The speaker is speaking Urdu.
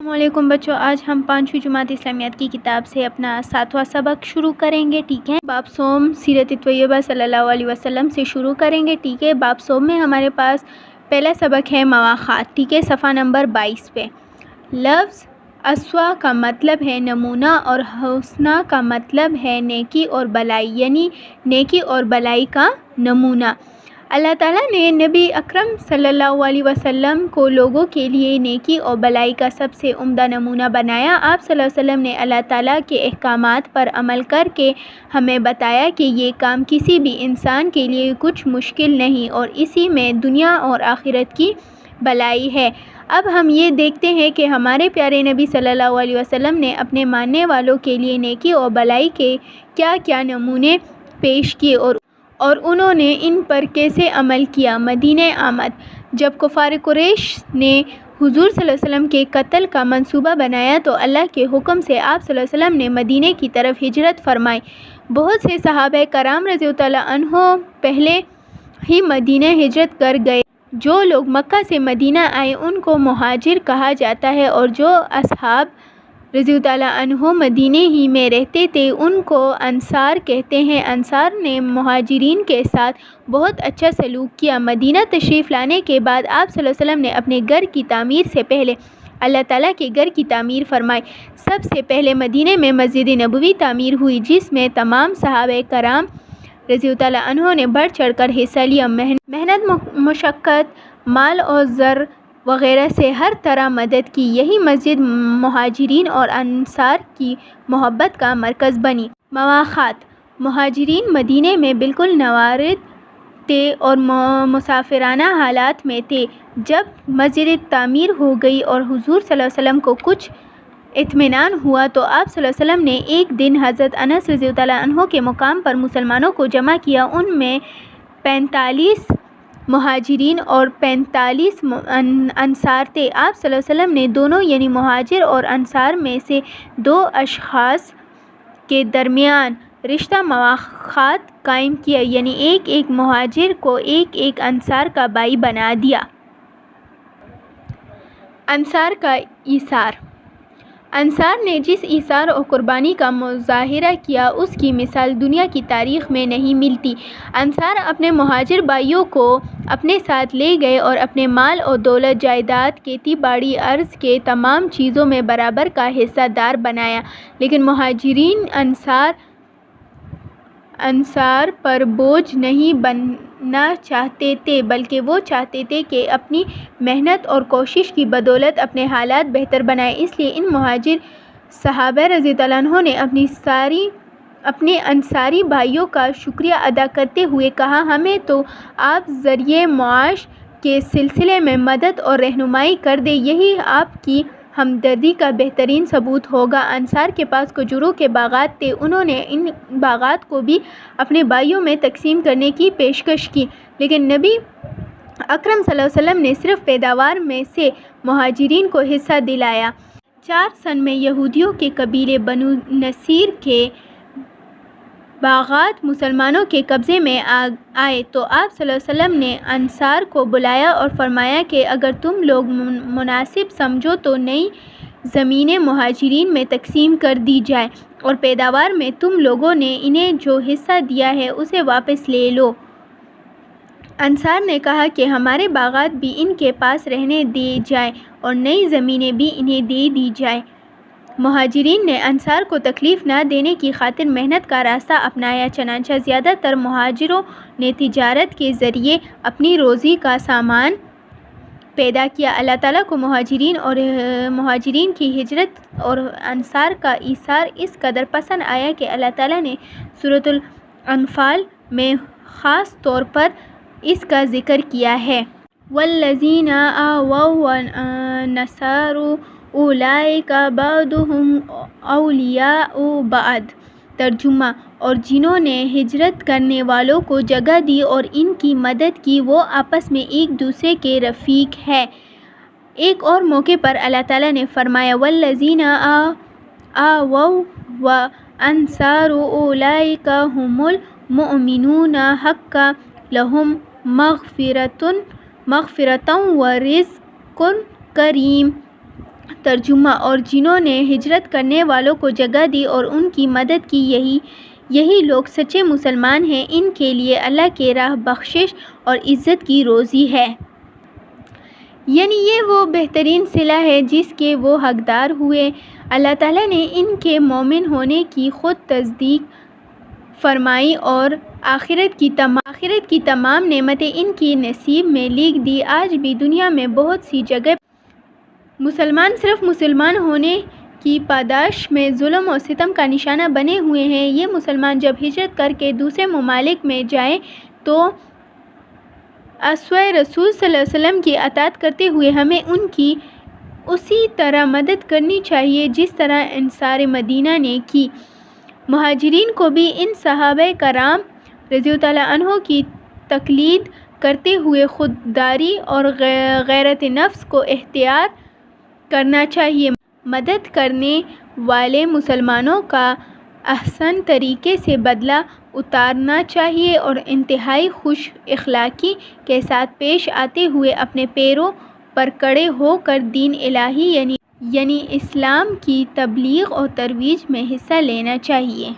السلام علیکم بچوں، آج ہم پانچویں جماعت اسلامیات کی کتاب سے اپنا 7واں سبق شروع کریں گے، ٹھیک ہے۔ باب صوم سیرت طیبہ صلی اللہ علیہ وسلم سے شروع کریں گے، ٹھیک ہے۔ باب صوم میں ہمارے پاس پہلا سبق ہے مواخات، ٹھیک ہے، صفحہ نمبر 22 پہ۔ لفظ اسوا کا مطلب ہے نمونہ اور حسنہ کا مطلب ہے نیکی اور بلائی، یعنی نیکی اور بلائی کا نمونہ۔ اللہ تعالیٰ نے نبی اکرم صلی اللہ علیہ وسلم کو لوگوں کے لیے نیکی اور بلائی کا سب سے عمدہ نمونہ بنایا۔ آپ صلی اللہ علیہ وسلم نے اللہ تعالیٰ کے احکامات پر عمل کر کے ہمیں بتایا کہ یہ کام کسی بھی انسان کے لیے کچھ مشکل نہیں اور اسی میں دنیا اور آخرت کی بھلائی ہے۔ اب ہم یہ دیکھتے ہیں کہ ہمارے پیارے نبی صلی اللہ علیہ وسلم نے اپنے ماننے والوں کے لیے نیکی اور بلائی کے کیا کیا نمونے پیش کیے اور انہوں نے ان پر کیسے عمل کیا۔ مدینہ آمد۔ جب کفار قریش نے حضور صلی اللہ علیہ وسلم کے قتل کا منصوبہ بنایا تو اللہ کے حکم سے آپ صلی اللہ علیہ وسلم نے مدینہ کی طرف ہجرت فرمائی۔ بہت سے صحابہ کرام رضی اللہ عنہم پہلے ہی مدینہ ہجرت کر گئے۔ جو لوگ مکہ سے مدینہ آئے ان کو مہاجر کہا جاتا ہے اور جو اصحاب رضی اللہ عنہم مدینہ ہی میں رہتے تھے ان کو انصار کہتے ہیں۔ انصار نے مہاجرین کے ساتھ بہت اچھا سلوک کیا۔ مدینہ تشریف لانے کے بعد آپ صلی اللہ علیہ وسلم نے اپنے گھر کی تعمیر سے پہلے اللہ تعالیٰ کے گھر کی تعمیر فرمائی۔ سب سے پہلے مدینہ میں مسجد نبوی تعمیر ہوئی جس میں تمام صحابہ کرام رضی اللہ عنہم نے بڑھ چڑھ کر حصہ لیا۔ محنت مشقت مال اور زر وغیرہ سے ہر طرح مدد کی۔ یہی مسجد مہاجرین اور انصار کی محبت کا مرکز بنی۔ مواخات۔ مہاجرین مدینہ میں بالکل نوارد تھے اور مسافرانہ حالات میں تھے۔ جب مسجد تعمیر ہو گئی اور حضور صلی اللہ علیہ وسلم کو کچھ اطمینان ہوا تو آپ صلی اللہ علیہ وسلم نے ایک دن حضرت انس رضی اللہ عنہ کے مقام پر مسلمانوں کو جمع کیا۔ ان میں 45 مہاجرین اور 45 انصار تھے۔ آپ صلی اللہ علیہ وسلم نے دونوں یعنی مہاجر اور انصار میں سے دو اشخاص کے درمیان رشتہ مواخات قائم کیا، یعنی ایک مہاجر کو ایک انصار کا بھائی بنا دیا۔ انصار کا ایثار۔ انصار نے جس ایثار اور قربانی کا مظاہرہ کیا اس کی مثال دنیا کی تاریخ میں نہیں ملتی۔ انصار اپنے مہاجر بھائیوں کو اپنے ساتھ لے گئے اور اپنے مال اور دولت، جائیداد، کھیتی باڑی، ارض کے تمام چیزوں میں برابر کا حصہ دار بنایا۔ لیکن مہاجرین انصار پر بوجھ نہیں بننا چاہتے تھے بلکہ وہ چاہتے تھے کہ اپنی محنت اور کوشش کی بدولت اپنے حالات بہتر بنائیں۔ اس لیے ان مہاجر صحابہ رضی اللہ عنہم نے اپنے انصاری بھائیوں کا شکریہ ادا کرتے ہوئے کہا، ہمیں تو آپ ذریعہ معاش کے سلسلے میں مدد اور رہنمائی کر دیں، یہی آپ کی ہمدردی کا بہترین ثبوت ہوگا۔ انصار کے پاس کھجوروں کے باغات تھے، انہوں نے ان باغات کو بھی اپنے بھائیوں میں تقسیم کرنے کی پیشکش کی، لیکن نبی اکرم صلی اللہ علیہ وسلم نے صرف پیداوار میں سے مہاجرین کو حصہ دلایا۔ 4 سن میں یہودیوں کے قبیلے بنو نصیر کے باغات مسلمانوں کے قبضے میں آئے تو آپ صلی اللہ علیہ وسلم نے انصار کو بلایا اور فرمایا کہ اگر تم لوگ مناسب سمجھو تو نئی زمینیں مہاجرین میں تقسیم کر دی جائے اور پیداوار میں تم لوگوں نے انہیں جو حصہ دیا ہے اسے واپس لے لو۔ انصار نے کہا کہ ہمارے باغات بھی ان کے پاس رہنے دیے جائیں اور نئی زمینیں بھی انہیں دے دی جائیں۔ مہاجرین نے انصار کو تکلیف نہ دینے کی خاطر محنت کا راستہ اپنایا، چنانچہ زیادہ تر مہاجروں نے تجارت کے ذریعے اپنی روزی کا سامان پیدا کیا۔ اللہ تعالیٰ کو مہاجرین کی ہجرت اور انصار کا ایثار اس قدر پسند آیا کہ اللہ تعالیٰ نے سورۃ الانفال میں خاص طور پر اس کا ذکر کیا ہے۔ والذین آووا ونصروا اولئک بعضهم اولیاء بعض۔ ترجمہ۔ اور جنہوں نے ہجرت کرنے والوں کو جگہ دی اور ان کی مدد کی وہ آپس میں ایک دوسرے کے رفیق ہے۔ ایک اور موقع پر اللہ تعالیٰ نے فرمایا والذین آووا وانصروا اولئک هم المؤمنون حقا لهم مغفرۃ ورزق کریم۔ ترجمہ اور جنہوں نے ہجرت کرنے والوں کو جگہ دی اور ان کی مدد کی، یہی لوگ سچے مسلمان ہیں۔ ان کے لیے اللہ کی راہ بخشش اور عزت کی روزی ہے، یعنی یہ وہ بہترین صلہ ہے جس کے وہ حقدار ہوئے۔ اللہ تعالیٰ نے ان کے مومن ہونے کی خود تصدیق فرمائی اور آخرت کی تمام نعمتیں ان کی نصیب میں لکھ دی۔ آج بھی دنیا میں بہت سی جگہ مسلمان صرف مسلمان ہونے کی پاداش میں ظلم و ستم کا نشانہ بنے ہوئے ہیں۔ یہ مسلمان جب ہجرت کر کے دوسرے ممالک میں جائیں تو اسوۂ رسول صلی اللہ علیہ وسلم کی اطاعت کرتے ہوئے ہمیں ان کی اسی طرح مدد کرنی چاہیے جس طرح انصار مدینہ نے کی۔ مہاجرین کو بھی ان صحابہ کرام رضی اللہ تعالیٰ عنہ کی تقلید کرتے ہوئے خودداری اور غیرت نفس کو اختیار کرنا چاہیے۔ مدد کرنے والے مسلمانوں کا احسن طریقے سے بدلہ اتارنا چاہیے اور انتہائی خوش اخلاقی کے ساتھ پیش آتے ہوئے اپنے پیروں پر کھڑے ہو کر دین الہی یعنی اسلام کی تبلیغ اور ترویج میں حصہ لینا چاہیے۔